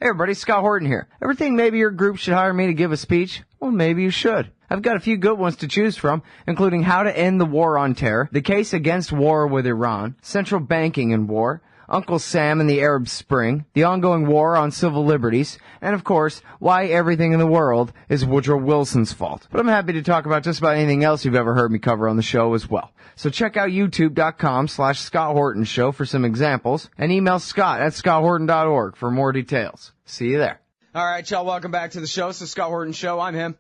Hey everybody, Scott Horton here. Ever think maybe your group should hire me to give a speech? Well, maybe you should. I've got a few good ones to choose from, including how to end the war on terror, the case against war with Iran, central banking in war, Uncle Sam and the Arab Spring, the ongoing war on civil liberties, and of course, why everything in the world is Woodrow Wilson's fault. But I'm happy to talk about just about anything else you've ever heard me cover on the show as well. So check out youtube.com/Scott Horton Show for some examples, and email scott@scotthorton.org for more details. See you there. All right, y'all, welcome back to the show. So Scott Horton Show, I'm him.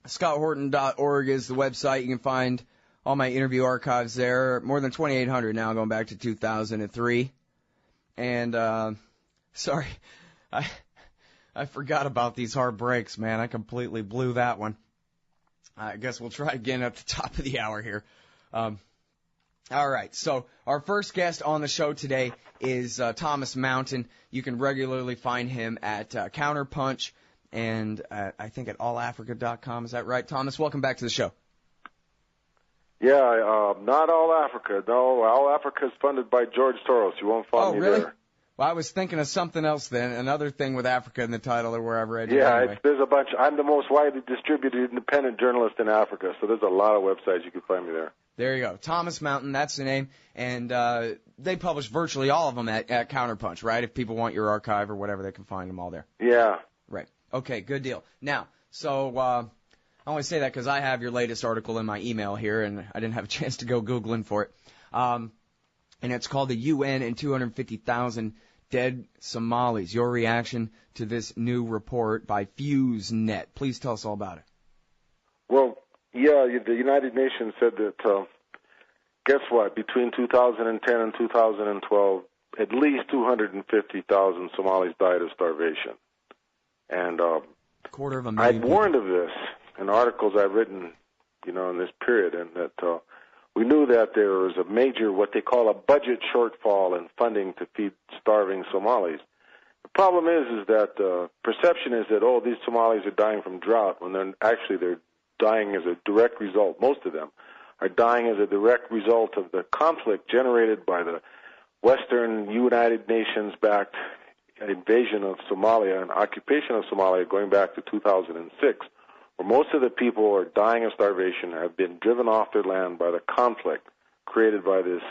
scotthorton.org is the website. You can find all my interview archives there. More than 2,800 now, going back to 2003. And, sorry, I forgot about these hard breaks, man. I completely blew that one. I guess we'll try again at the top of the hour here. All right, so our first guest on the show today is Thomas Mountain. You can regularly find him at Counterpunch and I think at allafrica.com. Is that right? Thomas, welcome back to the show. Yeah, not All Africa. No, All Africa is funded by George Soros. You won't find me really? there. Well, I was thinking of something else then, another thing with Africa in the title or wherever I read it. Yeah, anyway. there's a bunch. I'm the most widely distributed independent journalist in Africa, so there's a lot of websites you can find me there. There you go. Thomas Mountain, that's the name. And they publish virtually all of them at Counterpunch, right? If people want your archive or whatever, they can find them all there. Yeah. Right. Okay, good deal. Now, so I only say that because I have your latest article in my email here, and I didn't have a chance to go Googling for it. And it's called The UN and 250,000 Dead Somalis. Your reaction to this new report by FuseNet. Please tell us all about it. Well, yeah, the United Nations said that, guess what, between 2010 and 2012, at least 250,000 Somalis died of starvation. And quarter of a million I'd people. warned of this in articles I've written, in this period, and that we knew that there was a major, what they call a budget shortfall in funding to feed starving Somalis. The problem is that perception is that, these Somalis are dying from drought, when they're dying as a direct result. Most of them are dying as a direct result of the conflict generated by the Western United Nations-backed invasion of Somalia and occupation of Somalia going back to 2006, where most of the people are dying of starvation, have been driven off their land by the conflict created by this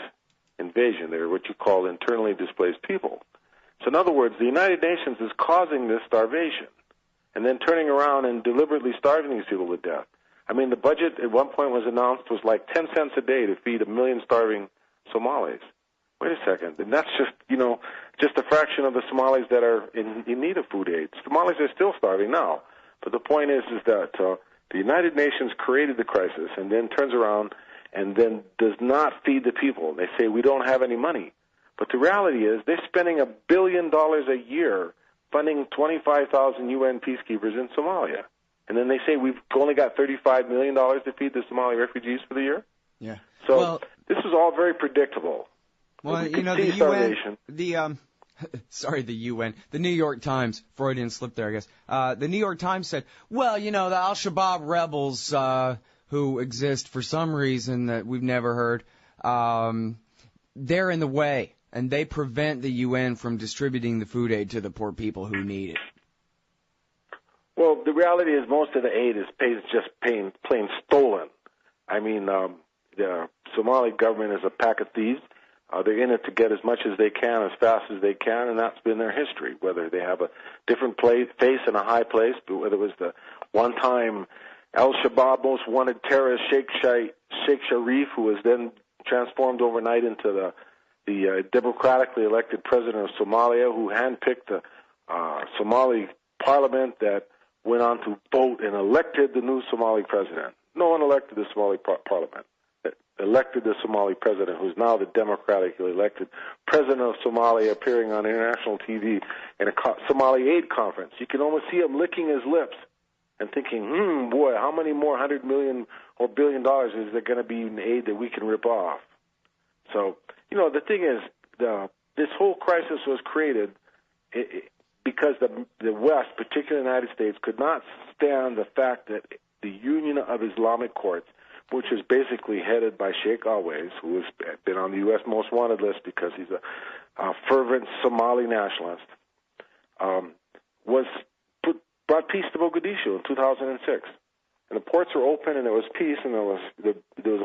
invasion. They're what you call internally displaced people. So in other words, the United Nations is causing this starvation and then turning around and deliberately starving these people to death. I mean, the budget at one point was announced was like 10 cents a day to feed 1 million starving Somalis. Wait a second, and that's just, just a fraction of the Somalis that are in need of food aid. Somalis are still starving now. But the point is that the United Nations created the crisis and then turns around and then does not feed the people. They say, we don't have any money. But the reality is they're spending $1 billion a year funding 25,000 UN peacekeepers in Somalia. And then they say we've only got $35 million to feed the Somali refugees for the year. Yeah. So this is all very predictable. Well, the UN, the UN, the New York Times, Freudian slip there, I guess. The New York Times said, the Al-Shabaab rebels who exist for some reason that we've never heard, they're in the way, and they prevent the UN from distributing the food aid to the poor people who need it. Well, the reality is most of the aid is just plain stolen. I mean, the Somali government is a pack of thieves. They're in it to get as much as they can, as fast as they can, and that's been their history. Whether they have a different face in a high place, but whether it was the one-time Al-Shabaab most wanted terrorist Sheikh Sharif, who was then transformed overnight into the democratically elected president of Somalia, who handpicked the Somali parliament that went on to vote and elected the new Somali president. No one elected the Somali parliament. Elected the Somali president, who's now the democratically elected president of Somalia, appearing on international TV in a Somali aid conference. You can almost see him licking his lips and thinking, boy, how many more $100 million or $1 billion is there going to be in aid that we can rip off? So, the thing is, this whole crisis was created because the West, particularly the United States, could not stand the fact that the Union of Islamic Courts, which is basically headed by Sheikh Always, who has been on the U.S. Most Wanted list because he's a fervent Somali nationalist, brought peace to Mogadishu in 2006. And the ports were open, and there was peace, and there was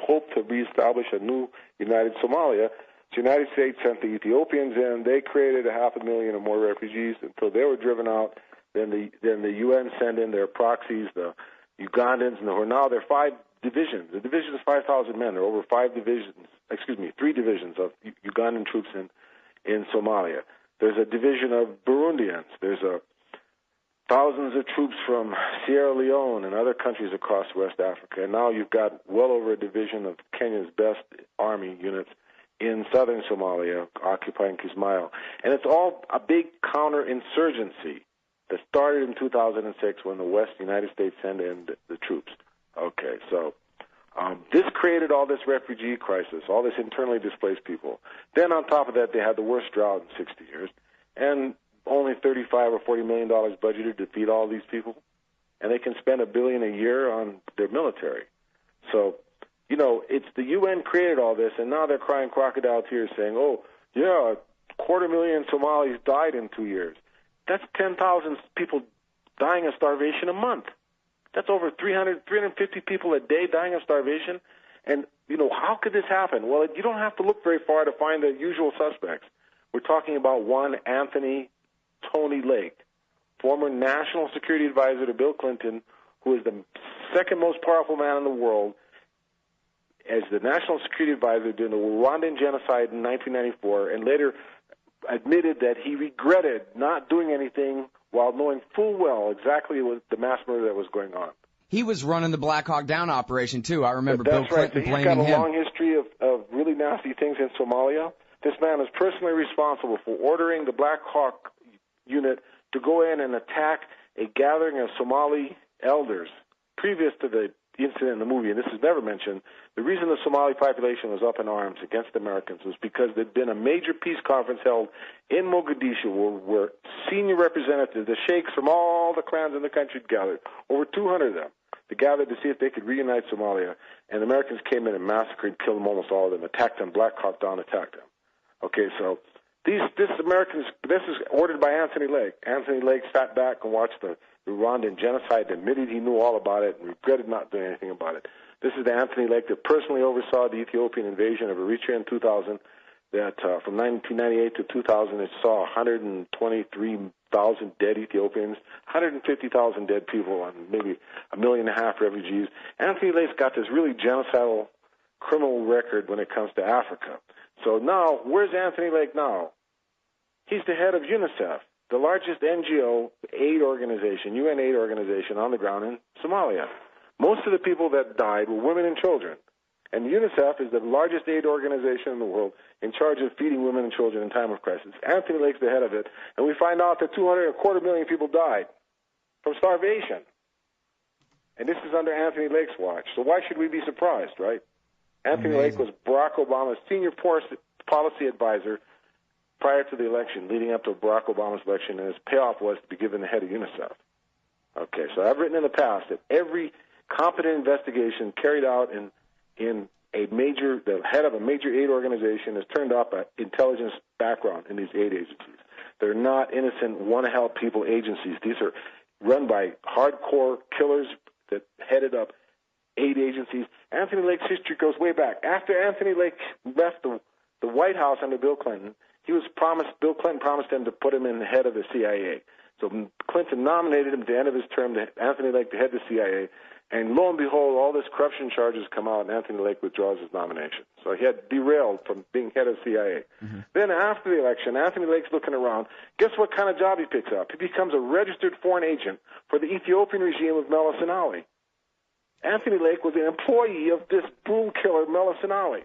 hope to reestablish a new united Somalia. The United States sent the Ethiopians in. They created 500,000 or more refugees until they were driven out. Then the UN sent in their proxies, the Ugandans, and now there are 5 divisions. The division is 5,000 men. There are over 3 divisions of Ugandan troops in Somalia. There's a division of Burundians. There's thousands of troops from Sierra Leone and other countries across West Africa. And now you've got well over a division of Kenya's best army units in southern Somalia occupying Kismayo. And it's all a big counterinsurgency that started in 2006 when the United States sent in the troops. Okay, so this created all this refugee crisis, all this internally displaced people. Then on top of that, they had the worst drought in 60 years, and only $35 or $40 million budgeted to feed all these people, and they can spend $1 billion a year on their military. So, it's the UN created all this, and now they're crying crocodile tears saying, oh, yeah, 250,000 Somalis died in 2 years. That's 10,000 people dying of starvation a month. That's over 350 people a day dying of starvation. And, how could this happen? Well, you don't have to look very far to find the usual suspects. We're talking about one Anthony Tony Lake, former national security advisor to Bill Clinton, who is the second most powerful man in the world, as the national security advisor during the Rwandan genocide in 1994, and later admitted that he regretted not doing anything while knowing full well exactly what the mass murder that was going on. He was running the Black Hawk Down operation, too. I remember Bill Clinton blaming him. He's got a long history of really nasty things in Somalia. This man is personally responsible for ordering the Black Hawk unit to go in and attack a gathering of Somali elders previous to the incident in the movie, and this is never mentioned. The reason the Somali population was up in arms against the Americans was because there'd been a major peace conference held in Mogadishu where senior representatives, the sheikhs from all the clans in the country gathered, over 200 of them. They gathered to see if they could reunite Somalia, and the Americans came in and massacred, killed almost all of them, attacked them, Black Hawk Down attacked them. Okay, so this is ordered by Anthony Lake. Anthony Lake sat back and watched the Rwandan genocide, admitted he knew all about it, and regretted not doing anything about it. This is the Anthony Lake that personally oversaw the Ethiopian invasion of Eritrea in 2000, that from 1998 to 2000 it saw 123,000 dead Ethiopians, 150,000 dead people, and maybe 1.5 million refugees. Anthony Lake's got this really genocidal criminal record when it comes to Africa. So now, where's Anthony Lake now? He's the head of UNICEF, the largest NGO aid organization, UN aid organization on the ground in Somalia. Most of the people that died were women and children. And UNICEF is the largest aid organization in the world in charge of feeding women and children in time of crisis. Anthony Lake's the head of it, and we find out that 250,000 people died from starvation. And this is under Anthony Lake's watch. So why should we be surprised, right? Anthony Lake was Barack Obama's senior policy advisor prior to the election, leading up to Barack Obama's election, and his payoff was to be given the head of UNICEF. Okay, so I've written in the past that every competent investigation carried out in the head of a major aid organization has turned up an intelligence background in these aid agencies. They're not innocent, want-to-help people agencies. These are run by hardcore killers that headed up aid agencies. Anthony Lake's history goes way back. After Anthony Lake left the White House under Bill Clinton, Bill Clinton promised him to put him in the head of the CIA. So Clinton nominated him at the end of his term, Anthony Lake, to head the CIA. And lo and behold, all this corruption charges come out, and Anthony Lake withdraws his nomination. So he had derailed from being head of CIA. Mm-hmm. Then after the election, Anthony Lake's looking around. Guess what kind of job he picks up? He becomes a registered foreign agent for the Ethiopian regime of Meles Zenawi. Anthony Lake was an employee of this bull killer, Meles Zenawi,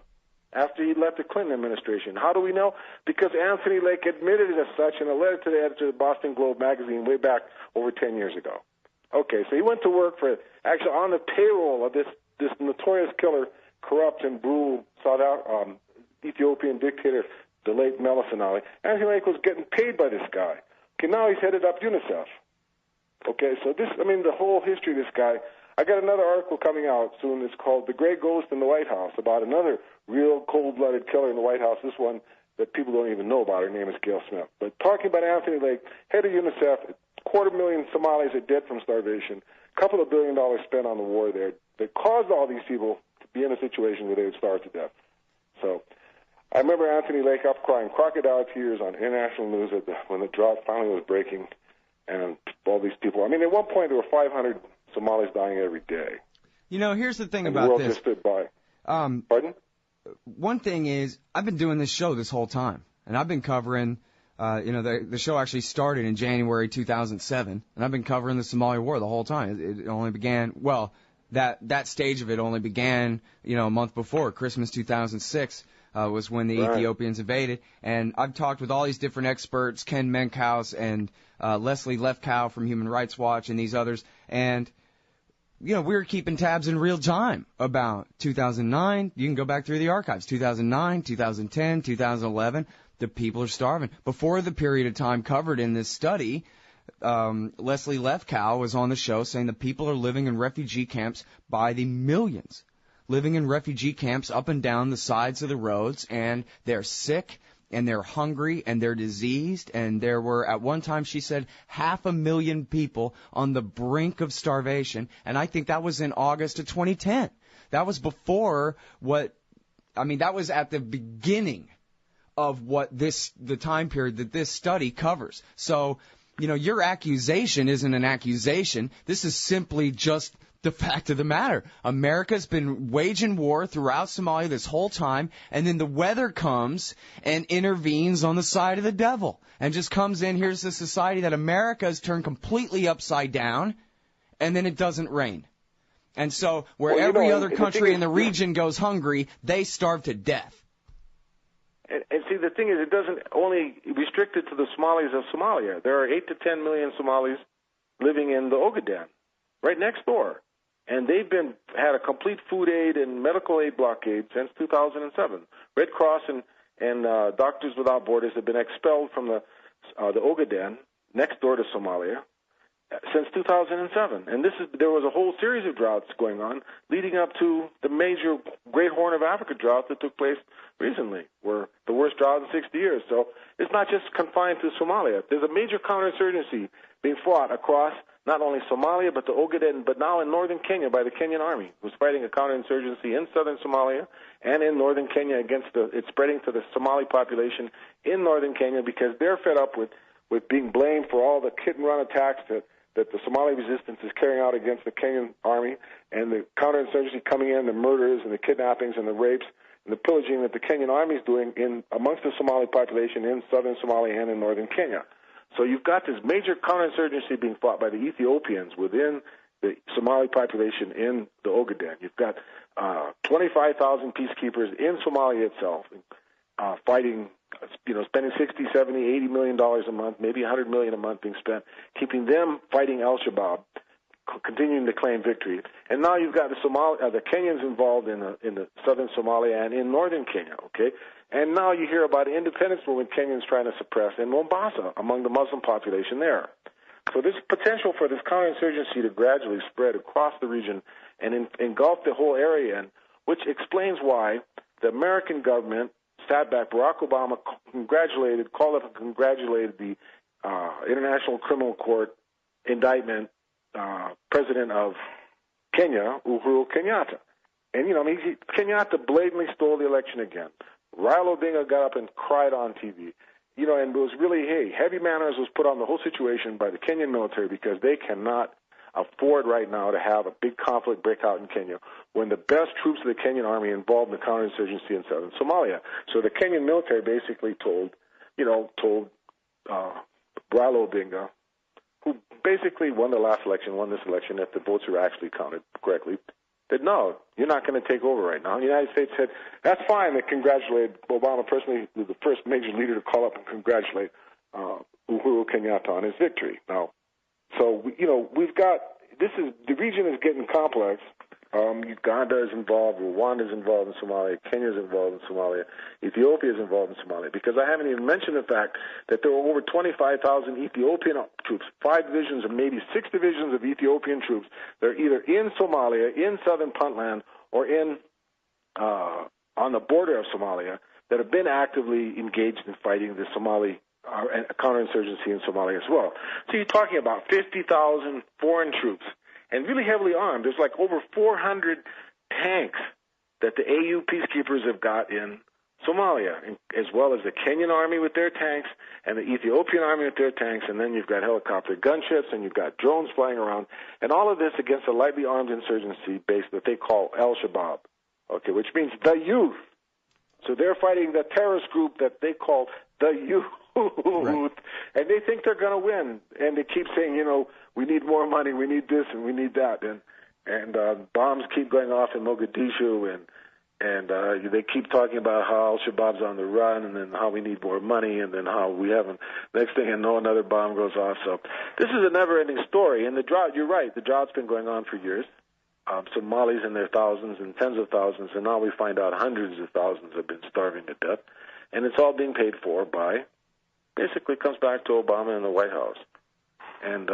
after he left the Clinton administration. How do we know? Because Anthony Lake admitted it as such in a letter to the editor of the Boston Globe magazine way back over 10 years ago. Okay, so he went to work actually on the payroll of this notorious killer, corrupt and brutal Ethiopian dictator, the late Meles Zenawi. Anthony Lake was getting paid by this guy. Okay, now he's headed up UNICEF. Okay, so the whole history of this guy. I got another article coming out soon. It's called "The Gray Ghost in the White House," about another real cold-blooded killer in the White House. This one that people don't even know about. Her name is Gail Smith. But talking about Anthony Lake, head of UNICEF, 250,000 Somalis are dead from starvation, a couple of $1 billion spent on the war there that caused all these people to be in a situation where they would starve to death. So I remember Anthony Lake up crying crocodile tears on international news when the drought finally was breaking, and all these people. I mean, at one point there were 500 Somalis dying every day. You know, here's the thing and about the world this. Just stood by. Pardon? One thing is, I've been doing this show this whole time, and I've been covering, the show actually started in January 2007, and I've been covering the Somalia War the whole time. It only began, well, that stage of it only began, a month before. Christmas 2006 was when the Ethiopians invaded, and I've talked with all these different experts, Ken Menkhaus and Leslie Lefkow from Human Rights Watch and these others, and we were keeping tabs in real time about 2009. You can go back through the archives. 2009, 2010, 2011. The people are starving. Before the period of time covered in this study, Leslie Lefkow was on the show saying the people are living in refugee camps by the millions, living in refugee camps up and down the sides of the roads, and they're sick, and they're hungry, and they're diseased, and there were, at one time, she said, 500,000 people on the brink of starvation, and I think that was in August of 2010. That was before that was at the beginning of the time period that this study covers. So, your accusation isn't an accusation. This is simply just the fact of the matter. America's been waging war throughout Somalia this whole time, and then the weather comes and intervenes on the side of the devil and just comes in. Here's a society that America has turned completely upside down, and then it doesn't rain. And so where every other country in the region goes hungry, they starve to death. And see, the thing is, it doesn't only restrict it to the Somalis of Somalia. There are 8 to 10 million Somalis living in the Ogaden, right next door. And they've had a complete food aid and medical aid blockade since 2007. Red Cross and Doctors Without Borders have been expelled from the Ogaden next door to Somalia since 2007. And there was a whole series of droughts going on leading up to the major Great Horn of Africa drought that took place recently, were the worst drought in 60 years. So it's not just confined to Somalia. There's a major counterinsurgency being fought across not only Somalia, but the Ogaden, but now in northern Kenya by the Kenyan army, who's fighting a counterinsurgency in southern Somalia and in northern Kenya it's spreading to the Somali population in northern Kenya because they're fed up with being blamed for all the hit-and-run attacks that the Somali resistance is carrying out against the Kenyan army, and the counterinsurgency coming in, the murders and the kidnappings and the rapes and the pillaging that the Kenyan army is doing amongst the Somali population in southern Somalia and in northern Kenya. So you've got this major counterinsurgency being fought by the Ethiopians within the Somali population in the Ogaden. You've got 25,000 peacekeepers in Somalia itself fighting, spending $60, $70, $80 million a month, maybe $100 million a month being spent, keeping them fighting al-Shabaab, continuing to claim victory. And now you've got the Kenyans involved in the southern Somalia and in northern Kenya, okay? And now you hear about independence movement Kenyans trying to suppress in Mombasa among the Muslim population there. So there's potential for this counterinsurgency to gradually spread across the region and engulf the whole area, which explains why the American government sat back. Barack Obama called up and congratulated the International Criminal Court indictment president of Kenya, Uhuru Kenyatta. And, Kenyatta blatantly stole the election again. Raila Odinga got up and cried on TV. And it was really, heavy manners was put on the whole situation by the Kenyan military because they cannot afford right now to have a big conflict break out in Kenya when the best troops of the Kenyan army involved in the counterinsurgency in southern Somalia. So the Kenyan military basically told Raila Odinga, who basically won this election, if the votes are actually counted correctly, that no, you're not going to take over right now. And the United States said, that's fine. They congratulated Obama personally, who was the first major leader to call up and congratulate Uhuru Kenyatta on his victory. Now, so, the region is getting complex. Uganda is involved, Rwanda is involved in Somalia, Kenya is involved in Somalia, Ethiopia is involved in Somalia, because I haven't even mentioned the fact that there were over 25,000 Ethiopian troops, 5 divisions or maybe 6 divisions of Ethiopian troops that are either in Somalia, in southern Puntland, or on the border of Somalia, that have been actively engaged in fighting the Somali counterinsurgency in Somalia as well. So you're talking about 50,000 foreign troops and really heavily armed. There's like over 400 tanks that the AU peacekeepers have got in Somalia, as well as the Kenyan army with their tanks and the Ethiopian army with their tanks, and then you've got helicopter gunships and you've got drones flying around, and all of this against a lightly armed insurgency base that they call Al-Shabaab, okay, which means the youth. So they're fighting the terrorist group that they call the youth, right. And they think they're going to win, and they keep saying, you know, we need more money, we need this, and we need that, and bombs keep going off in Mogadishu, and they keep talking about how Al-Shabaab's on the run, and then how we need more money, and then how we haven't. Next thing you know, another bomb goes off. So this is a never-ending story. And the drought, you're right, the drought's been going on for years. Somalis in their thousands and tens of thousands, and now we find out hundreds of thousands have been starving to death. And it's all being paid for by, basically comes back to Obama and the White House. And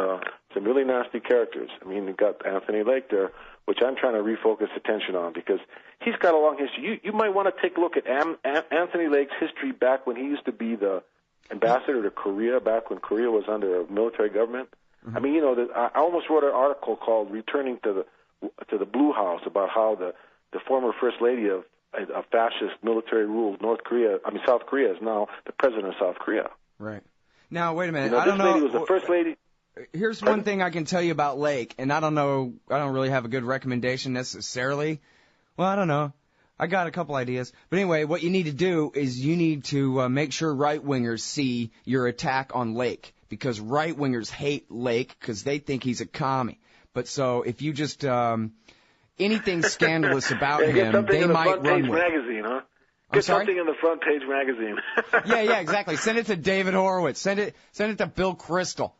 some really nasty characters. I mean, you've got Anthony Lake there, which I'm trying to refocus attention on because he's got a long history. You might want to take a look at Anthony Lake's history back when he used to be the ambassador to Korea, back when Korea was under a military government. Mm-hmm. I mean, you know, I almost wrote an article called "Returning to the Blue House" about how the former first lady of fascist military rule South Korea is now the president of South Korea. Right. Now, wait a minute. You know, this lady was the first lady. Here's one thing I can tell you about Lake, and I don't really have a good recommendation necessarily. Well, I don't know. I got a couple ideas. But anyway, what you need to do is you need to make sure right-wingers see your attack on Lake, because right-wingers hate Lake because they think he's a commie. But so if you just anything scandalous about him, they might run with it. Magazine, huh? Get something in the front page magazine. yeah, exactly. Send it to David Horowitz. Send it to Bill Kristol.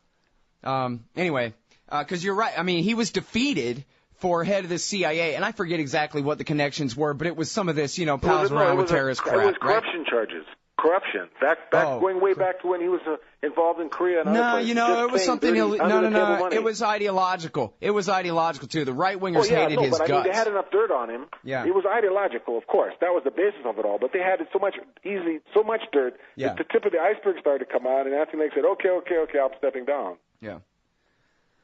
Anyway, because you're right. I mean, he was defeated for head of the CIA, and I forget exactly what the connections were, but it was some of this, you know, pals around with terrorist crap, it was corruption charges. Corruption. Going way back to when he was involved in Korea and other places. It was something. No. It was ideological. It was ideological too. The right wingers hated his guts. I mean, they had enough dirt on him. Yeah. It was ideological, of course. That was the basis of it all. But they had so much dirt that the tip of the iceberg started to come out, and Anthony Lake said, "Okay, I'm stepping down." Yeah.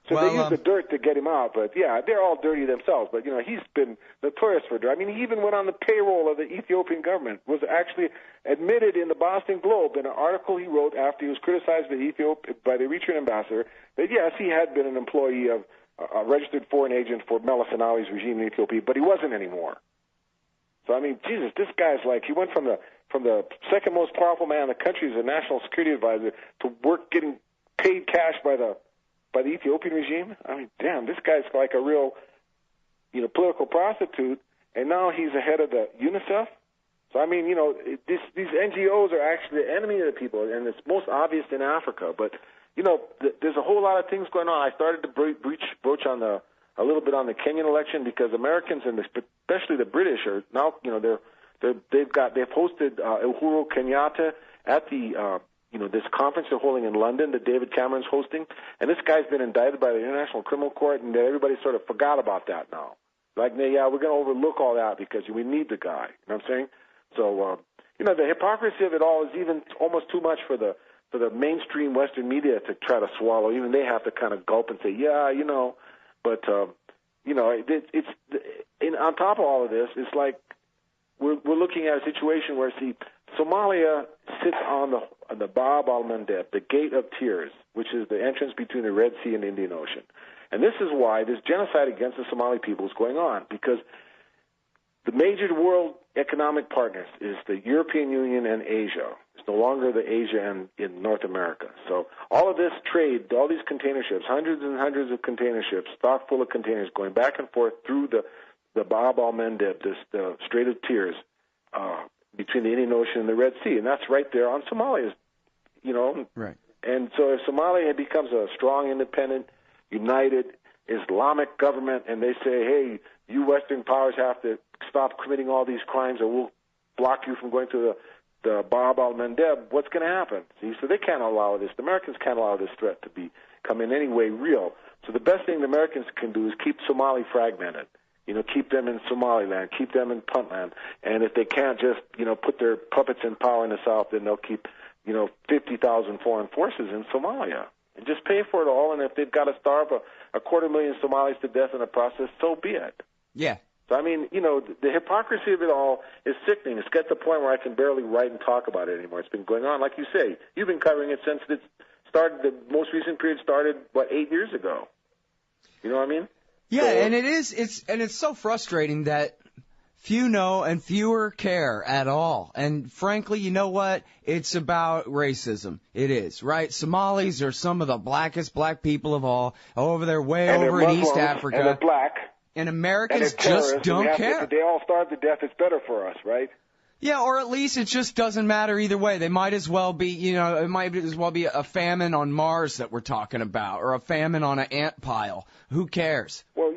So they used the dirt to get him out, but they're all dirty themselves. But he's been notorious for dirt. I mean, he even went on the payroll of the Ethiopian government. Was actually admitted in the Boston Globe in an article he wrote after he was criticized by the Eritrean ambassador that yes, he had been an employee of a registered foreign agent for Meles Zenawi's regime in Ethiopia, but he wasn't anymore. So I mean, Jesus, this guy's like he went from the second most powerful man in the country as a national security advisor to work getting paid cash by the Ethiopian regime. I mean, damn, this guy's like a real, political prostitute, and now he's the head of the UNICEF. So, I mean, these NGOs are actually the enemy of the people, and it's most obvious in Africa. But, there's a whole lot of things going on. I started to broach on a little bit on the Kenyan election because Americans, and especially the British, are now, they've hosted Uhuru Kenyatta at the this conference they're holding in London that David Cameron's hosting, and this guy's been indicted by the International Criminal Court, and everybody sort of forgot about that now. Like, we're going to overlook all that because we need the guy. You know what I'm saying? So, the hypocrisy of it all is even almost too much for the mainstream Western media to try to swallow. Even they have to kind of gulp and say, But it's on top of all of this, it's like we're looking at a situation where Somalia sits on the Bab al-Mandeb, the Gate of Tears, which is the entrance between the Red Sea and the Indian Ocean. And this is why this genocide against the Somali people is going on, because the major world economic partners is the European Union and Asia. It's no longer the Asia in North America. So all of this trade, all these container ships, hundreds and hundreds of container ships, stock full of containers going back and forth through the Bab al-Mandeb, the Strait of Tears, between the Indian Ocean and the Red Sea, and that's right there on Somalia, Right. And so if Somalia becomes a strong, independent, united Islamic government, and they say, hey, you Western powers have to stop committing all these crimes, or we'll block you from going to the Bab al-Mandeb, what's going to happen? See, so they can't allow this. The Americans can't allow this threat to become in any way real. So the best thing the Americans can do is keep Somali fragmented. keep them in Somaliland, keep them in Puntland. And if they can't just, put their puppets in power in the South, then they'll keep, 50,000 foreign forces in Somalia and just pay for it all. And if they've got to starve a 250,000 Somalis to death in the process, so be it. Yeah. So, the hypocrisy of it all is sickening. It's got to the point where I can barely write and talk about it anymore. It's been going on, like you say. You've been covering it since it started. The most recent period started, 8 years ago? You know what I mean? Yeah, and it's so frustrating that few know and fewer care at all. And frankly, you know what? It's about racism. It is, right? Somalis are some of the blackest black people of all. Over there, way and over in East Africa. And they're black. And Americans just don't care. If they all starve to death, it's better for us, right? Yeah, or at least it just doesn't matter either way. They might as well be, it might as well be a famine on Mars that we're talking about, or a famine on an ant pile. Who cares? Well,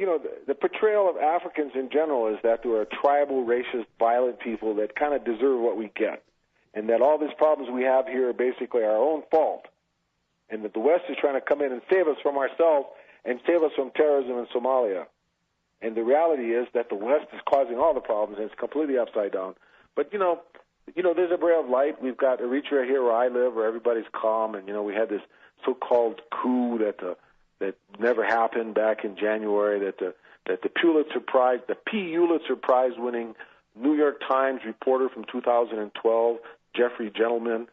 the portrayal of Africans in general is that we're a tribal, racist, violent people that kind of deserve what we get, and that all these problems we have here are basically our own fault, and that the West is trying to come in and save us from ourselves and save us from terrorism in Somalia. And the reality is that the West is causing all the problems, and it's completely upside down. But, there's a ray of light. We've got Eritrea here where I live, where everybody's calm, and, we had this so-called coup that never happened back in January, that the Pulitzer Prize-winning New York Times reporter from 2012, Jeffrey Gentleman,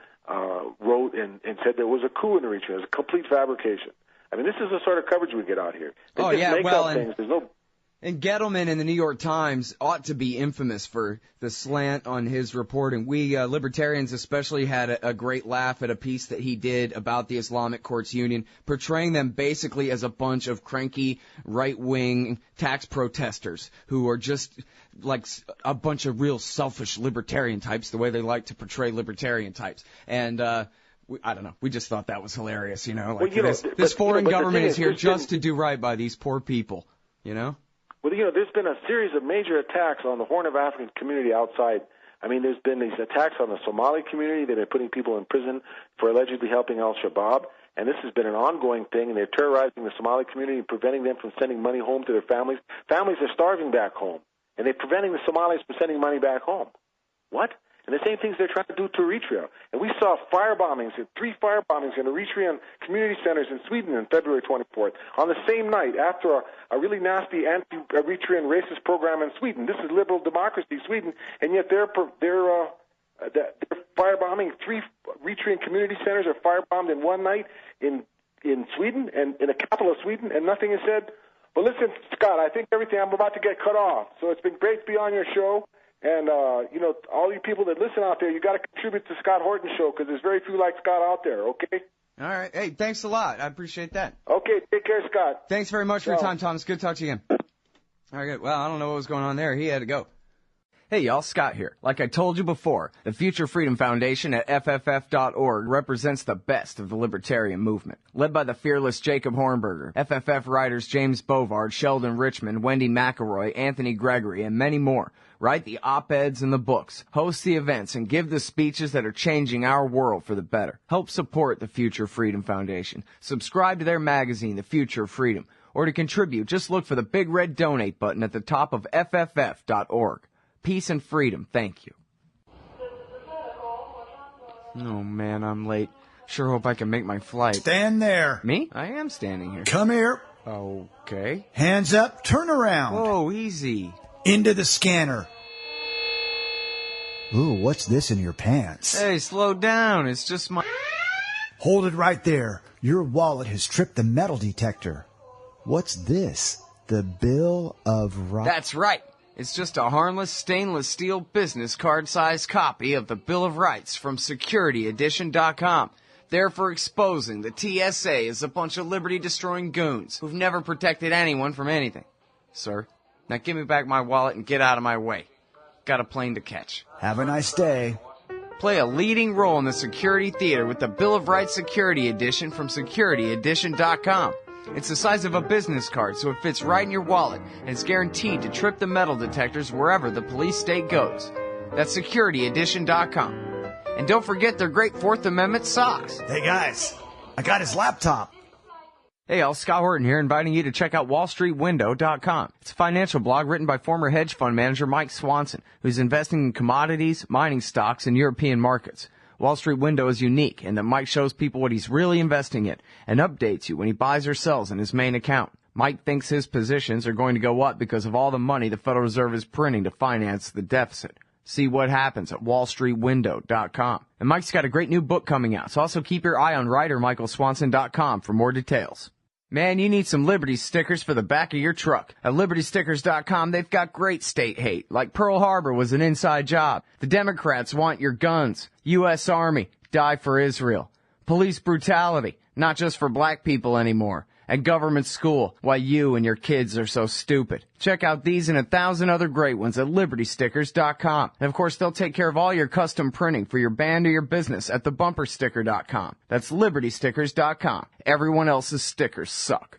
wrote and said there was a coup in Eritrea. It was a complete fabrication. This is the sort of coverage we get out here. They make up things. There's no... And Gettleman in the New York Times ought to be infamous for the slant on his reporting. We libertarians especially had a great laugh at a piece that he did about the Islamic Courts Union, portraying them basically as a bunch of cranky right-wing tax protesters who are just like a bunch of real selfish libertarian types, the way they like to portray libertarian types. And I don't know. We just thought that was hilarious, this foreign government is here just to do right by these poor people, Well, there's been a series of major attacks on the Horn of African community outside. There's been these attacks on the Somali community. They've been putting people in prison for allegedly helping al-Shabaab. And this has been an ongoing thing, and they're terrorizing the Somali community and preventing them from sending money home to their families. Families are starving back home, and they're preventing the Somalis from sending money back home. What? And the same things they're trying to do to Eritrea. And we saw three firebombings in Eritrean community centers in Sweden on February 24th, on the same night after a really nasty anti-Eritrean racist program in Sweden. This is liberal democracy, Sweden, and yet they're firebombing. 3 Eritrean community centers are firebombed in one night in Sweden, and in the capital of Sweden, and nothing is said. But listen, Scott, I think I'm about to get cut off. So it's been great to be on your show. And, all you people that listen out there, you got to contribute to Scott Horton Show because there's very few like Scott out there, okay? All right. Hey, thanks a lot. I appreciate that. Okay, take care, Scott. Thanks very much for your time, Thomas. Good to talk to you again. All right, good. Well, I don't know what was going on there. He had to go. Hey, y'all, Scott here. Like I told you before, the Future Freedom Foundation at FFF.org represents the best of the libertarian movement. Led by the fearless Jacob Hornberger, FFF writers James Bovard, Sheldon Richmond, Wendy McElroy, Anthony Gregory, and many more write the op-eds and the books, host the events, and give the speeches that are changing our world for the better. Help support the Future Freedom Foundation. Subscribe to their magazine, The Future of Freedom. Or to contribute, just look for the big red donate button at the top of FFF.org. Peace and freedom. Thank you. Oh, man, I'm late. Sure hope I can make my flight. Stand there. Me? I am standing here. Come here. Okay. Hands up. Turn around. Whoa, easy. Into the scanner. Ooh, what's this in your pants? Hey, slow down. It's just my... Hold it right there. Your wallet has tripped the metal detector. What's this? The Bill of Rights? That's right. It's just a harmless stainless steel business card-sized copy of the Bill of Rights from SecurityEdition.com. There for exposing the TSA as a bunch of liberty-destroying goons who've never protected anyone from anything. Sir, now give me back my wallet and get out of my way. Got a plane to catch. Have a nice day. Play a leading role in the security theater with the Bill of Rights Security Edition from SecurityEdition.com. It's the size of a business card, so it fits right in your wallet, and it's guaranteed to trip the metal detectors wherever the police state goes. That's SecurityEdition.com. And don't forget their great Fourth Amendment socks. Hey, guys, I got his laptop. Hey, all, Scott Horton here, inviting you to check out wallstreetwindow.com. It's a financial blog written by former hedge fund manager Mike Swanson, who's investing in commodities, mining stocks, and European markets. Wall Street Window is unique in that Mike shows people what he's really investing in and updates you when he buys or sells in his main account. Mike thinks his positions are going to go up because of all the money the Federal Reserve is printing to finance the deficit. See what happens at wallstreetwindow.com. And Mike's got a great new book coming out, so also keep your eye on writermichaelswanson.com for more details. Man, you need some Liberty stickers for the back of your truck. At LibertyStickers.com, they've got great state hate, like Pearl Harbor was an inside job. The Democrats want your guns. U.S. Army, die for Israel. Police brutality, not just for black people anymore. And government school, why you and your kids are so stupid. Check out these and 1,000 other great ones at LibertyStickers.com. And of course, they'll take care of all your custom printing for your band or your business at TheBumperSticker.com. That's LibertyStickers.com. Everyone else's stickers suck.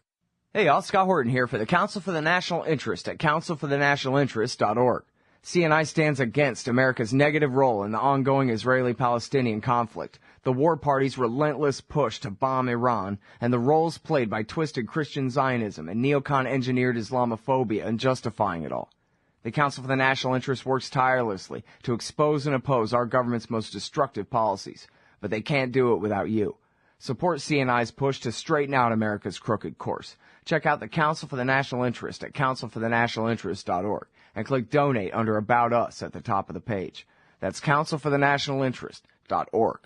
Hey, y'all, Scott Horton here for the Council for the National Interest at councilforthenationalinterest.org. CNI stands against America's negative role in the ongoing Israeli-Palestinian conflict, the war party's relentless push to bomb Iran, and the roles played by twisted Christian Zionism and neocon-engineered Islamophobia in justifying it all. The Council for the National Interest works tirelessly to expose and oppose our government's most destructive policies, but they can't do it without you. Support CNI's push to straighten out America's crooked course. Check out the Council for the National Interest at councilforthenationalinterest.org and click Donate under About Us at the top of the page. That's councilforthenationalinterest.org.